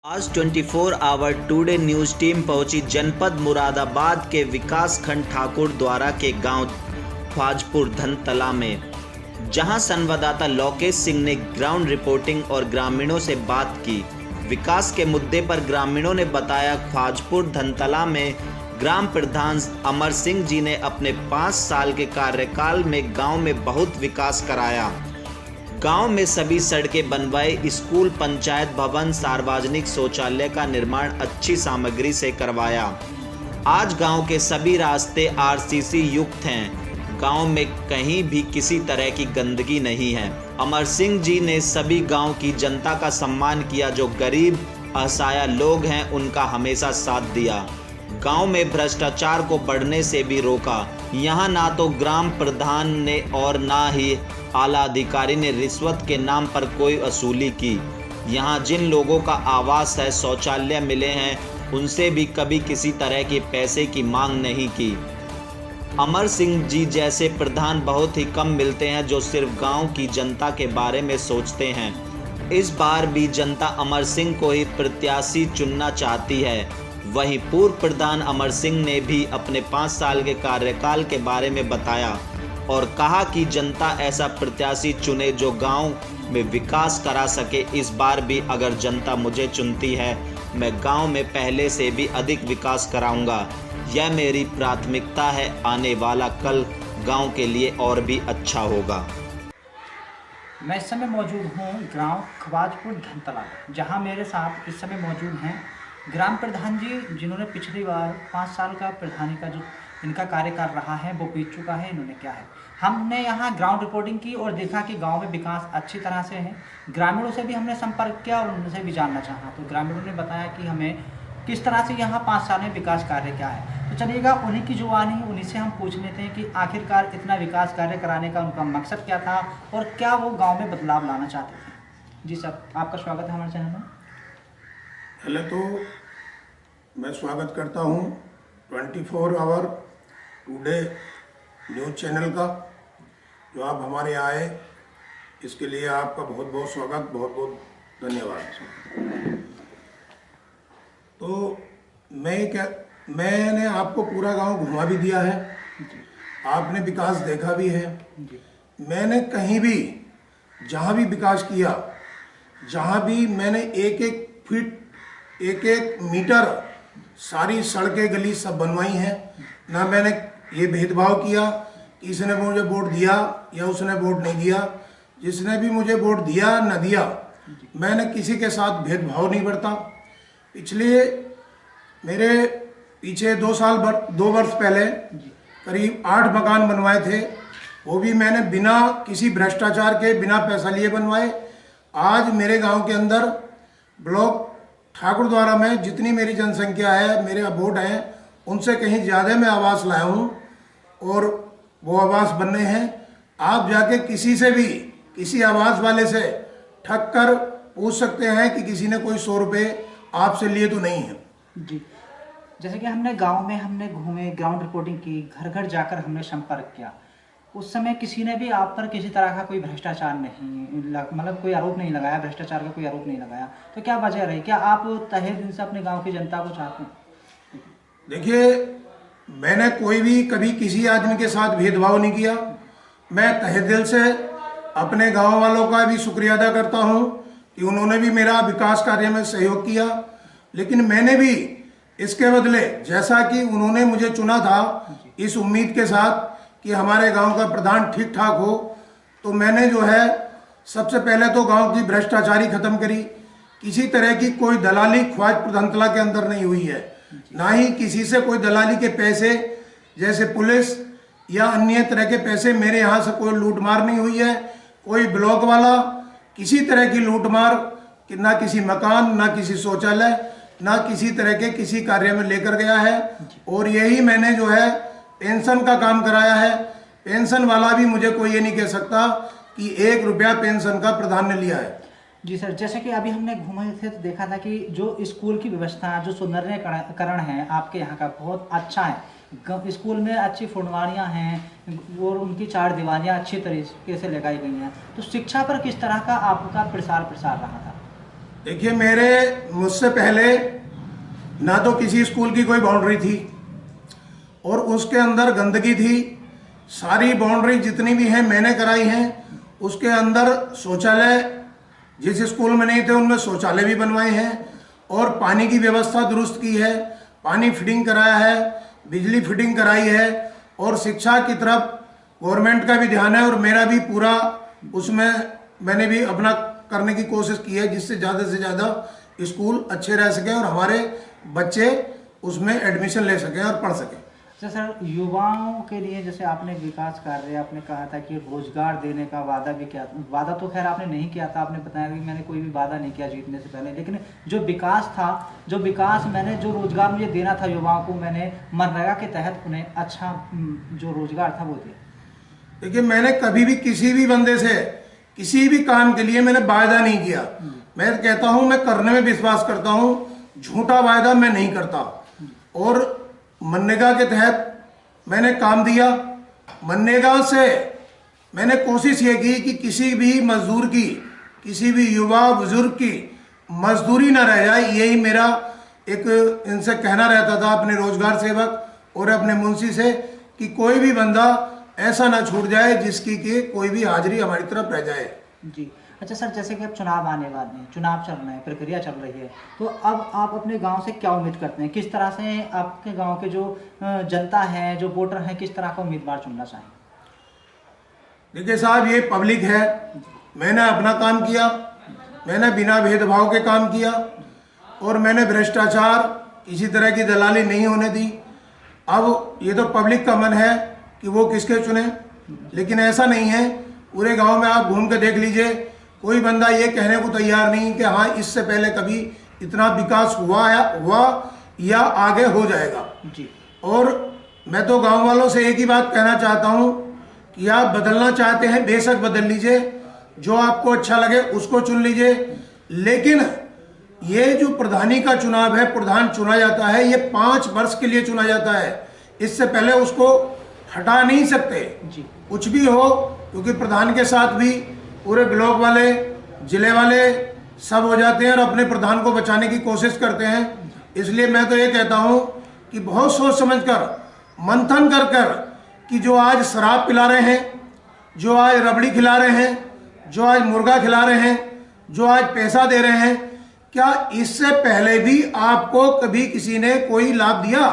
आज 24 our today news team पहुंची जनपद मुरादाबाद के विकास खंड ठाकुर द्वारा के गांव ख्वाजपुर धनतला में, जहां संवाददाता लोकेश सिंह ने ग्राउंड रिपोर्टिंग और ग्रामीणों से बात की। विकास के मुद्दे पर ग्रामीणों ने बताया, ख्वाजपुर धनतला में ग्राम प्रधान अमर सिंह जी ने अपने 5 साल के कार्यकाल में गांव में बहुत विकास कराया। गांव में सभी सड़कें बनवाई, स्कूल, पंचायत भवन, सार्वजनिक शौचालय का निर्माण अच्छी सामग्री से करवाया। आज गांव के सभी रास्ते आरसीसी युक्त हैं। गांव में कहीं भी किसी तरह की गंदगी नहीं है। अमर सिंह जी ने सभी गांव की जनता का सम्मान किया। जो गरीब असहाय लोग हैं उनका हमेशा साथ दिया। गांव में भ्रष्टाचार को बढ़ने से भी रोका। यहां ना तो ग्राम प्रधान ने और ना ही आला अधिकारी ने रिश्वत के नाम पर कोई वसूली की। यहां जिन लोगों का आवास है, शौचालय मिले हैं, उनसे भी कभी किसी तरह के पैसे की मांग नहीं की। अमर सिंह जी जैसे प्रधान बहुत ही कम मिलते हैं जो सिर्फ गांव की जनता के बारे में सोचते हैं। इस बार भी जनता अमर सिंह को ही प्रत्याशी चुनना चाहती है। वहीं पूर्व प्रधान अमर सिंह ने भी अपने 5 साल के कार्यकाल के बारे में बताया और कहा कि जनता ऐसा प्रत्याशी चुने जो गांव में विकास करा सके। इस बार भी अगर जनता मुझे चुनती है, मैं गांव में पहले से भी अधिक विकास कराऊंगा। यह मेरी प्राथमिकता है। आने वाला कल गांव के लिए और भी अच्छा होगा। मैं इस समय मौजूद हूँ ग्राम ख्वाजपुर धनतला, जहाँ मेरे साथ इस समय मौजूद हैं ग्राम प्रधान जी, जिन्होंने पिछली बार 5 साल का प्रधानी का जो इनका कार्यकाल रहा है वो बीत चुका है। इन्होंने क्या है, हमने यहाँ ग्राउंड रिपोर्टिंग की और देखा कि गांव में विकास अच्छी तरह से है। ग्रामीणों से भी हमने संपर्क किया और उनसे भी जानना चाहा, तो ग्रामीणों ने बताया कि हमें किस तरह से यहाँ 5 साल में विकास कार्य क्या है। तो चलिएगा उन्हीं की जुबानी उन्हीं से हम पूछ लेते हैं कि आखिरकार इतना विकास कार्य कराने का उनका मकसद क्या था और क्या वो गाँव में बदलाव लाना चाहते थे। जी सर, आपका स्वागत है हमारे चैनल में। पहले तो मैं स्वागत करता हूं 24 आवर टुडे न्यूज़ चैनल का। जो आप हमारे यहाँ आए, इसके लिए आपका बहुत बहुत स्वागत, बहुत बहुत धन्यवाद। तो मैंने आपको पूरा गांव घुमा भी दिया है, आपने विकास देखा भी है। मैंने कहीं भी जहाँ भी विकास किया, जहाँ भी मैंने एक एक फीट, एक एक मीटर सारी सड़कें गली सब बनवाई हैं। ना मैंने ये भेदभाव किया कि इसने मुझे वोट दिया या उसने वोट नहीं दिया। जिसने भी मुझे वोट दिया न दिया, मैंने किसी के साथ भेदभाव नहीं बरता। पिछले मेरे पीछे 2 वर्ष पहले करीब 8 मकान बनवाए थे, वो भी मैंने बिना किसी भ्रष्टाचार के, बिना पैसा लिए बनवाए। आज मेरे गांव के अंदर ब्लॉक ठाकुर द्वारा में जितनी मेरी जनसंख्या है, मेरे वोट हैं, उनसे कहीं ज़्यादा मैं आवास लाया हूँ और वो आवास बनने हैं। आप जाके किसी से भी, किसी आवास वाले से ठग कर पूछ सकते हैं कि किसी ने कोई 100 रुपये आपसे लिए तो नहीं है। जी, जैसे कि हमने गांव में हमने घूमे, ग्राउंड रिपोर्टिंग की, घर घर जाकर हमने संपर्क किया। उस समय किसी ने भी आप पर किसी तरह का कोई भ्रष्टाचार नहीं, मतलब कोई आरोप नहीं लगाया, भ्रष्टाचार का कोई आरोप नहीं लगाया। तो क्या वजह रही? क्या आप तहे दिल से अपने गांव की जनता को चाहते हैं? देखिए, मैंने कोई भी कभी किसी आदमी के साथ भेदभाव नहीं किया। मैं तहे दिल से अपने गांव वालों का भी शुक्रिया अदा करता हूं कि उन्होंने भी मेरा विकास कार्य में सहयोग किया। लेकिन मैंने भी इसके बदले, जैसा कि उन्होंने मुझे चुना था इस उम्मीद के साथ कि हमारे गांव का प्रधान ठीक ठाक हो, तो मैंने जो है सबसे पहले तो गांव की भ्रष्टाचारी खत्म करी। किसी तरह की कोई दलाली ख्वाजपुर धनतला के अंदर नहीं हुई है, ना ही किसी से कोई दलाली के पैसे, जैसे पुलिस या अन्य तरह के पैसे, मेरे यहाँ से कोई लूटमार नहीं हुई है। कोई ब्लॉक वाला किसी तरह की लूटमार, ना किसी मकान, ना किसी शौचालय, ना किसी तरह के किसी कार्य में लेकर गया है। और यही मैंने जो है पेंशन का काम कराया है। पेंशन वाला भी मुझे कोई ये नहीं कह सकता कि 1 रुपया पेंशन का प्रधान ने लिया है। जी सर, जैसे कि अभी हमने घूमे थे तो देखा था कि जो स्कूल की व्यवस्था, जो सौंदर्यकरण है आपके यहाँ का बहुत अच्छा है। स्कूल में अच्छी फुलवाड़ियाँ हैं और उनकी 4 दीवारियाँ अच्छी तरीके से लगाई गई हैं। तो शिक्षा पर किस तरह का आपका प्रसार रहा था? देखिए, मुझसे पहले ना तो किसी स्कूल की कोई बाउंड्री थी और उसके अंदर गंदगी थी। सारी बाउंड्री जितनी भी हैं मैंने कराई हैं। उसके अंदर शौचालय जिस स्कूल में नहीं थे उनमें शौचालय भी बनवाए हैं और पानी की व्यवस्था दुरुस्त की है, पानी फिटिंग कराया है, बिजली फिटिंग कराई है और शिक्षा की तरफ गवर्नमेंट का भी ध्यान है और मेरा भी पूरा उसमें मैंने भी अपना करने की कोशिश की है जिससे ज़्यादा से ज़्यादा स्कूल अच्छे रह सकें और हमारे बच्चे उसमें एडमिशन ले सकें और पढ़ सकें। अच्छा सर, युवाओं के लिए जैसे आपने विकास कार्य, आपने कहा था कि रोजगार देने का वादा भी किया। वादा तो खैर आपने नहीं किया था, आपने बताया कि मैंने कोई भी वादा नहीं किया जीतने से पहले, लेकिन जो विकास था, जो रोजगार मुझे देना था युवाओं को, मैंने मनरेगा के तहत उन्हें अच्छा जो रोजगार था वो दिया। देखिए, मैंने कभी भी किसी भी बंदे से किसी भी काम के लिए मैंने वायदा नहीं किया। मैं कहता हूं मैं करने में विश्वास करता हूं, झूठा वायदा मैं नहीं करता। और मनरेगा के तहत मैंने काम दिया। मनरेगा से मैंने कोशिश ये की कि किसी भी मजदूर की, किसी भी युवा बुजुर्ग की मजदूरी ना रह जाए। यही मेरा एक इनसे कहना रहता था, अपने रोजगार सेवक और अपने मुंशी से, कि कोई भी बंदा ऐसा ना छूट जाए जिसकी कि कोई भी हाजिरी हमारी तरफ रह जाए। जी। अच्छा सर, जैसे कि अब चुनाव आने वाले हैं, चुनाव चल रहे हैं, प्रक्रिया चल रही है, तो अब आप अपने गांव से क्या उम्मीद करते हैं? किस तरह से आपके गांव के जो जनता है, जो वोटर हैं, किस तरह का उम्मीदवार चुनना चाहेंगे? देखिए साहब, ये पब्लिक है। मैंने अपना काम किया, मैंने बिना भेदभाव के काम किया और मैंने भ्रष्टाचार, किसी तरह की दलाली नहीं होने दी। अब ये तो पब्लिक का मन है कि वो किसके चुने, लेकिन ऐसा नहीं है। पूरे गांव में आप घूम के देख लीजिए, कोई बंदा ये कहने को तैयार नहीं कि हाँ इससे पहले कभी इतना विकास हुआ या आगे हो जाएगा जी। और मैं तो गांव वालों से एक ही बात कहना चाहता हूँ कि आप बदलना चाहते हैं बेशक बदल लीजिए, जो आपको अच्छा लगे उसको चुन लीजिए, लेकिन ये जो प्रधानी का चुनाव है, प्रधान चुना जाता है, ये 5 वर्ष के लिए चुना जाता है। इससे पहले उसको हटा नहीं सकते जी। कुछ भी हो, क्योंकि प्रधान के साथ भी पूरे ब्लॉक वाले, जिले वाले सब हो जाते हैं और अपने प्रधान को बचाने की कोशिश करते हैं। इसलिए मैं तो ये कहता हूँ कि बहुत सोच समझकर, मंथन कर कर, कि जो आज शराब पिला रहे हैं, जो आज रबड़ी खिला रहे हैं, जो आज मुर्गा खिला रहे हैं, जो आज पैसा दे रहे हैं, क्या इससे पहले भी आपको कभी किसी ने कोई लाभ दिया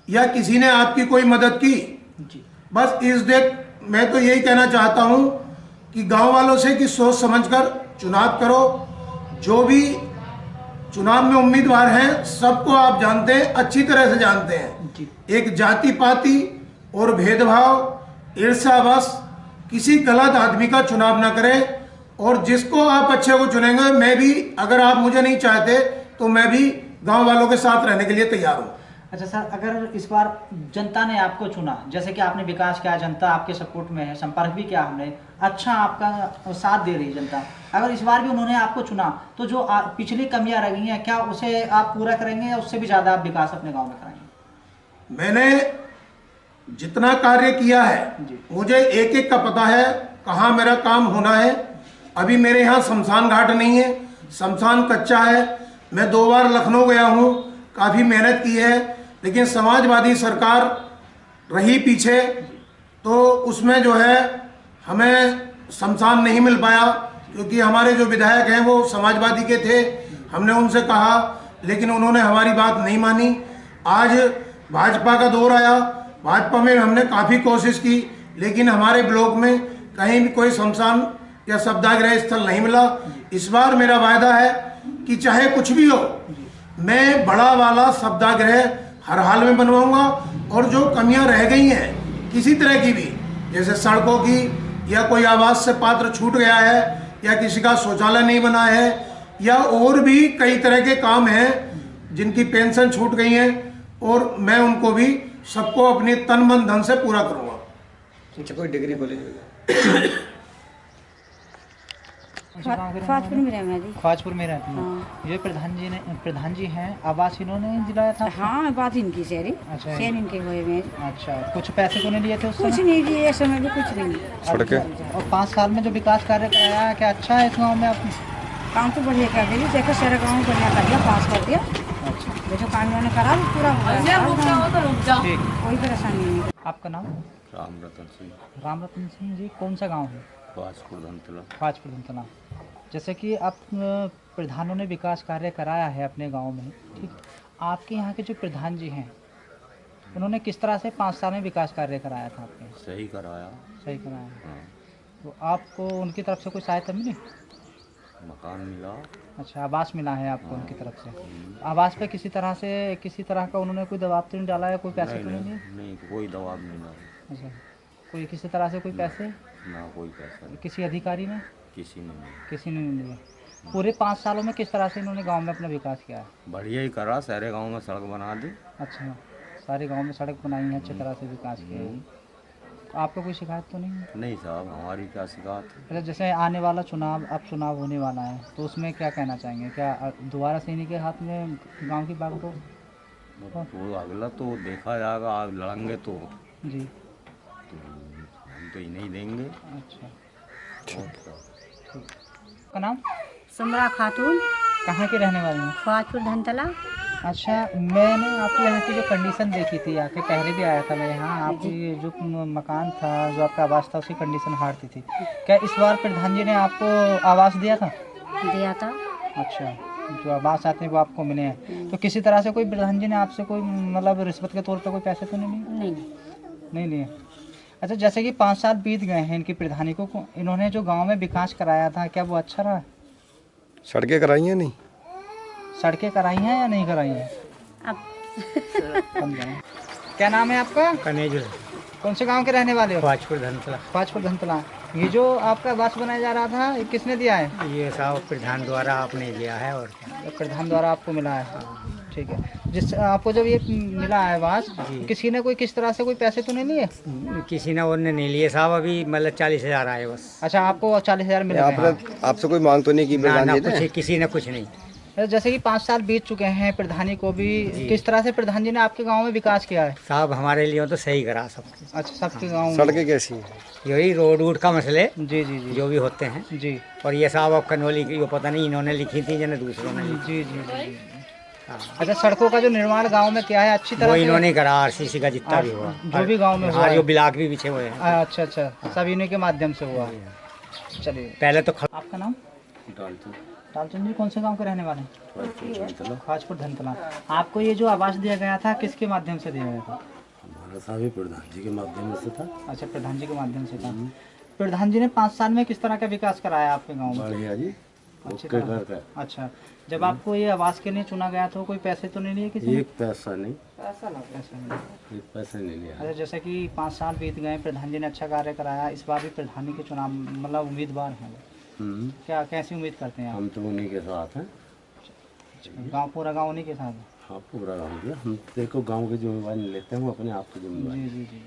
या किसी ने आपकी कोई मदद की? जी। बस मैं तो यही कहना चाहता हूं कि गांव वालों से कि सोच समझकर चुनाव करो। जो भी चुनाव में उम्मीदवार हैं सबको आप जानते हैं, अच्छी तरह से जानते हैं जी। एक जाति पाति और भेदभाव, ईर्ष्यावश किसी गलत आदमी का चुनाव ना करें। और जिसको आप अच्छे को चुनेंगे, मैं भी, अगर आप मुझे नहीं चाहते तो मैं भी गांव वालों के साथ रहने के लिए तैयार हूं। अच्छा सर, अगर इस बार जनता ने आपको चुना, जैसे कि आपने विकास किया, जनता आपके सपोर्ट में है, संपर्क भी किया हमने, अच्छा आपका साथ दे रही है जनता, अगर इस बार भी उन्होंने आपको चुना तो जो पिछली कमियां रह गई हैं, क्या उसे आप पूरा करेंगे या उससे भी ज़्यादा आप विकास अपने गाँव में कराएंगे? मैंने जितना कार्य किया है मुझे एक एक का पता है, कहाँ मेरा काम होना है। अभी मेरे यहाँ शमशान घाट नहीं है, शमशान कच्चा है। मैं 2 बार लखनऊ गया हूँ, काफ़ी मेहनत की है, लेकिन समाजवादी सरकार रही पीछे, तो उसमें जो है हमें शमशान नहीं मिल पाया, क्योंकि हमारे जो विधायक हैं वो समाजवादी के थे। हमने उनसे कहा, लेकिन उन्होंने हमारी बात नहीं मानी। आज भाजपा का दौर आया, भाजपा में हमने काफ़ी कोशिश की, लेकिन हमारे ब्लॉक में कहीं भी कोई शमशान या शवदाह स्थल नहीं मिला। इस बार मेरा वायदा है कि चाहे कुछ भी हो, मैं बड़ा वाला शवदाह हर हाल में बनवाऊंगा। और जो कमियां रह गई हैं किसी तरह की भी, जैसे सड़कों की, या कोई आवास से पात्र छूट गया है, या किसी का शौचालय नहीं बना है, या और भी कई तरह के काम हैं जिनकी पेंशन छूट गई है, और मैं उनको भी सबको अपनी तन मन धन से पूरा करूंगा। अच्छा, कोई डिग्री कॉलेज ख्वाजपुर में रहना जी। ख्वाजपुर में रहती हैं। हाँ। ये प्रधान जी हैं, आवास इन्होंने दिलाया था? हाँ, बात इनकी शहरी। अच्छा, शहर इनके हुए में। अच्छा, कुछ पैसे को नहीं लिए थे उस कुछ समय? नहीं दिए, समय भी कुछ नहीं। और 5 साल में जो विकास कार्य कराया है, क्या अच्छा है इस गाँव में? आप काम तो बढ़िया कर दिया, देखो सारा गाँव बढ़िया कर दिया, पास कर दिया। अच्छा जो काम इन्होंने करा वो पूरा हो गया, ठीक। कोई परेशानी नहीं है। आपका नाम? राम रतन सिंह, राम रतन सिंह जी, कौन सा गांव है? बाजपुर धनतला। पाँचपुर धनतला। जैसे कि आप प्रधानों ने विकास कार्य कराया है अपने गांव में, ठीक, आपके यहाँ के जो प्रधान जी हैं उन्होंने किस तरह से 5 साल में विकास कार्य कराया था आपके यहाँ? सही कराया। सही कराया। हाँ, तो आपको उनकी तरफ से कोई सहायता मिली? मकान मिला। अच्छा, आवास मिला है आपको उनकी तरफ से? आवास पे किसी तरह का उन्होंने कोई दबाव तो नहीं डाला है, कोई पैसे तो नहीं दिए? नहीं, कोई दबाव नहीं डाला। अच्छा, कोई किसी तरह से कोई पैसे ना कोई पैसा नहीं, किसी अधिकारी ने? किसी ने नहीं। किसी ने नहीं दिए। पूरे 5 सालों में किस तरह से इन्होंने गांव में अपना विकास किया है? बढ़िया ही करा, सारे गांव में सड़क बना दी। अच्छा, सारे गांव में सड़क बनाई है, अच्छी तरह से विकास किया है। तो आपको कोई शिकायत तो नहीं है? नहीं साहब, हमारी क्या शिकायत है। अच्छा, जैसे आने वाला चुनाव, अब चुनाव होने वाला है, तो उसमें क्या कहना चाहेंगे? क्या दोबारा से इन्हीं के हाथ में गांव की बागडोर? वो अगला तो देखा जाएगा, आप लड़ेंगे तो जी। हम तो ही नहीं देंगे। अच्छा, और क्या। का नाम? समरा खातून, कहाँ के रहने वाले हैं? खवाजपुर धनतला। अच्छा, मैंने आपके यहाँ की जो कंडीशन देखी थी, आके पहले भी आया था मैं यहाँ, आपकी जो मकान था, जो आपका आवास था, उसकी कंडीशन हार्ड थी। क्या इस बार प्रधान जी ने आपको आवास दिया था? दिया था। अच्छा, जो आवास आते हैं वो आपको मिले हैं, तो किसी तरह से कोई प्रधान जी ने आपसे कोई मतलब रिश्वत के तौर पर कोई पैसे तो नहीं लिए? नहीं लिए। अच्छा, जैसे कि 5 साल बीत गए हैं इनकी प्रधानी को, इन्होंने जो गांव में विकास कराया था, क्या वो अच्छा रहा? सड़कें कराई हैं नहीं? सड़कें कराई हैं या नहीं कराई हैं? अब क्या नाम है आपका? कनेजुल, कौन से गांव के रहने वाले हो? खवाजपुर धनतला। पाँचपुर धनतला। ये जो आपका आवास बनाया जा रहा था, ये किसने दिया है? ये साहब प्रधान द्वारा आपने दिया है। और प्रधान द्वारा आपको मिला है, ठीक है। जिस आपको जब ये मिला है आवास, किसी ने कोई किस तरह से कोई पैसे तो नहीं लिए? किसी ने उनने नहीं लिए साहब, अभी मतलब 40,000 आए बस। अच्छा, आपको 40,000 मिले हैं। आपसे कोई मांग तो नहीं की ना प्रधान ना जी ने? कुछ, किसी ने कुछ नहीं। जैसे कि 5 साल बीत चुके हैं प्रधानी को भी, किस तरह से प्रधान जी ने आपके गांव में विकास किया है? साहब हमारे लिए तो सही करा सब। अच्छा, सबके गांव में? सड़कें कैसी हैं? यही रोड वोड का मसले जी जी जी जो भी होते हैं। जी और ये साहब अब कनौली की, ये पता नहीं इन्होंने लिखी थी या दूसरों ने लिखी। जी जी जी। अच्छा, सड़कों का जो निर्माण गांव में किया है अच्छी तरह वो से? इन्होंने करा, आरसीसी का जितना भी हुआ, जो भी गांव में हुआ और है। जो ब्लॉक भी बिछे हुए हैं। अच्छा अच्छा, सब इन्हीं के माध्यम से हुआ है। चलिए, पहले तो आपका नाम? डालते लालचंद जी, कौन से गांव के रहने वाले हैं? धनतला। खवाजपुर धनतला। आपको ये जो आवास दिया गया था, किसके माध्यम से दिया गया था? हमारा साहब प्रधान जी के माध्यम से था। अच्छा, प्रधान जी के माध्यम से था। प्रधान जी ने 5 साल में किस तरह का विकास कराया आपके गांव में? बढ़िया जी, अच्छी ओके तरह। करके। अच्छा, जब आपको ये आवास के लिए चुना गया तो कोई पैसे तो नहीं लिए किसी ने? एक पैसा नहीं, पैसा नहीं। एक पैसा नहीं लिया। अच्छा, जैसे कि 5 साल बीत गए, प्रधान जी ने अच्छा कार्य कराया, इस बार भी प्रधानी के चुनाव मतलब उम्मीदवार हैं, क्या कैसी उम्मीद करते हैं आप? हम तो उन्हीं के साथ हैं। गांव, पूरा गांव उन्हीं के साथ है? हाँ, पूरा गाँव के हम देखो, गाँव की जिम्मेवारी लेते हैं, हम अपने आप की जिम्मेवारी। जी जी जी।